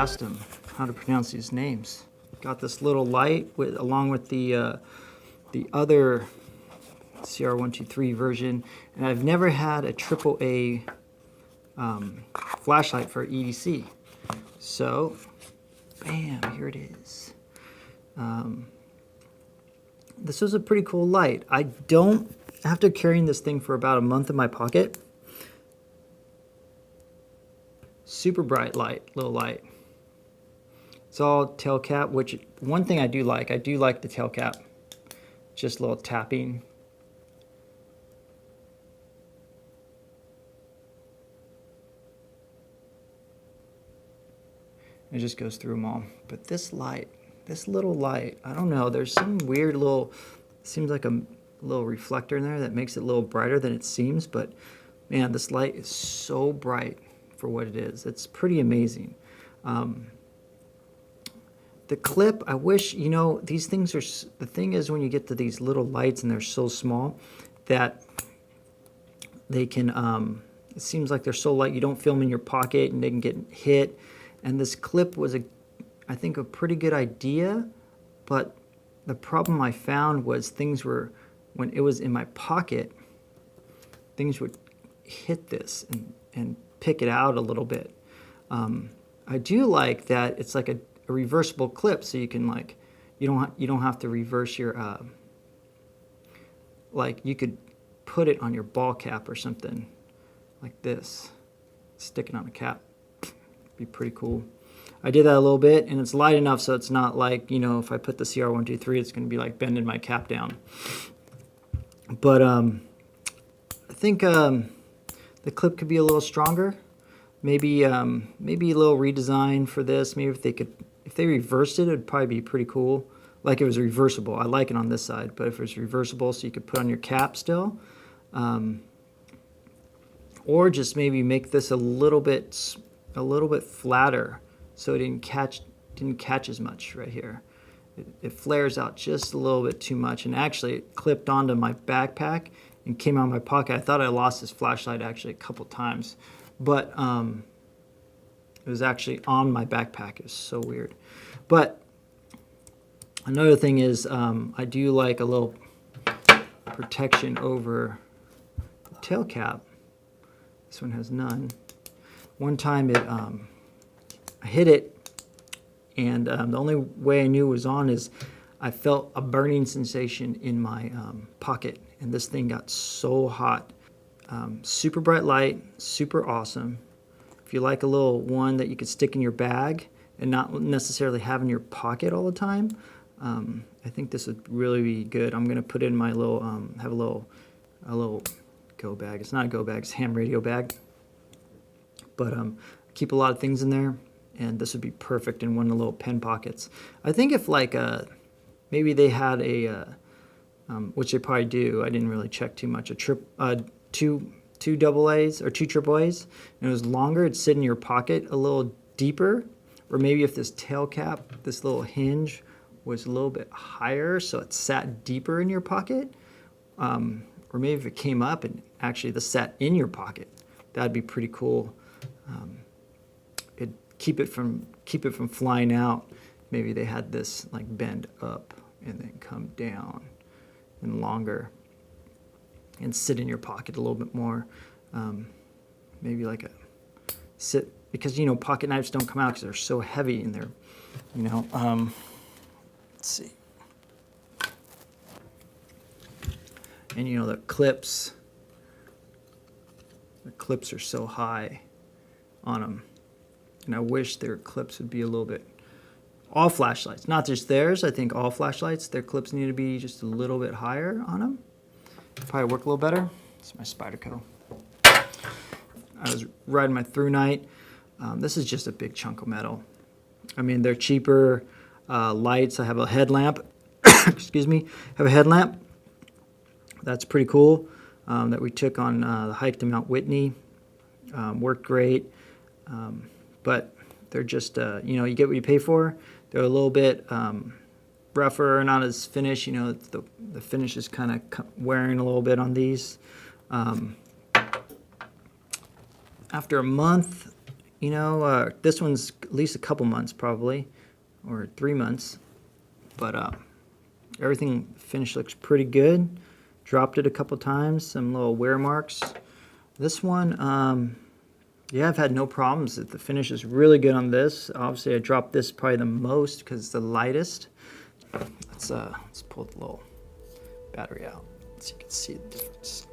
asked him how to pronounce these names. Got this little light along with the other CR123 version, and I've never had a AAA flashlight for EDC. So, bam, here it is. This was a pretty cool light. I don't, after carrying this thing for about a month in my pocket, super bright light, little light. It's all tail cap, which one thing I do like the tail cap. Just a little tapping. It just goes through them all. But this light, this little light, I don't know, there's some weird little, seems like a little reflector in there that makes it a little brighter than it seems, but man, this light is so bright for what it is. It's pretty amazing. The clip, I wish, you know, these things are, the thing is when you get to these little lights and they're so small that they can, it seems like they're so light you don't feel them in your pocket and they can get hit. And this clip was, I think, a pretty good idea, but the problem I found was things were, when it was in my pocket, things would hit this and pick it out a little bit. I do like that it's like a reversible clip, so you can like, you don't have to reverse your, like you could put it on your ball cap or something like this, stick it on a cap. Be pretty cool. I did that a little bit, and it's light enough so it's not like, you know, if I put the CR123, it's going to be like bending my cap down. But I think the clip could be a little stronger. Maybe maybe a little redesign for this. Maybe if they reversed it, it'd probably be pretty cool. Like it was reversible. I like it on this side, but if it's reversible, so you could put on your cap still, or just maybe make this a little bit flatter, so it didn't catch as much right here. It flares out just a little bit too much, and actually it clipped onto my backpack and came out of my pocket. I thought I lost this flashlight actually a couple times, but it was actually on my backpack. It was so weird. But another thing is I do like a little protection over the tail cap. This one has none. One time I hit it, and the only way I knew it was on is I felt a burning sensation in my pocket, and this thing got so hot. Super bright light, super awesome. If you like a little one that you could stick in your bag and not necessarily have in your pocket all the time, I think this would really be good. I'm gonna put it in my little, have a little go bag. It's not a go bag, it's a ham radio bag. But keep a lot of things in there, and this would be perfect in one of the little pen pockets. I think if like maybe they had a, which they probably do, I didn't really check too much, two double A's or two triple A's, and it was longer, it'd sit in your pocket a little deeper, or maybe if this tail cap, this little hinge was a little bit higher, so it sat deeper in your pocket, or maybe if it came up and actually this sat in your pocket, that'd be pretty cool. It'd keep it from flying out. Maybe they had this like bend up and then come down and longer and sit in your pocket a little bit more. Maybe like a sit, because you know pocket knives don't come out because they're so heavy and they're, you know, let's see. And you know the clips are so high on them, and I wish their clips would be a little bit, all flashlights, not just theirs, I think all flashlights, their clips need to be just a little bit higher on them. Probably work a little better. It's my Spyderco. I was riding my through night. This is just a big chunk of metal. I mean, they're cheaper lights. I have a headlamp. Excuse me. I have a headlamp. That's pretty cool. That we took on the hike to Mount Whitney. Worked great. But they're just, you know, you get what you pay for. They're a little bit rougher, not as finished. You know, the finish is kind of wearing a little bit on these. After a month you know, this one's at least a couple months probably, or 3 months. But everything finish looks pretty good. Dropped it a couple times, some little wear marks. This one, yeah, I've had no problems. The finish is really good on this. Obviously, I dropped this probably the most because it's the lightest. Let's pull the little battery out so you can see the difference.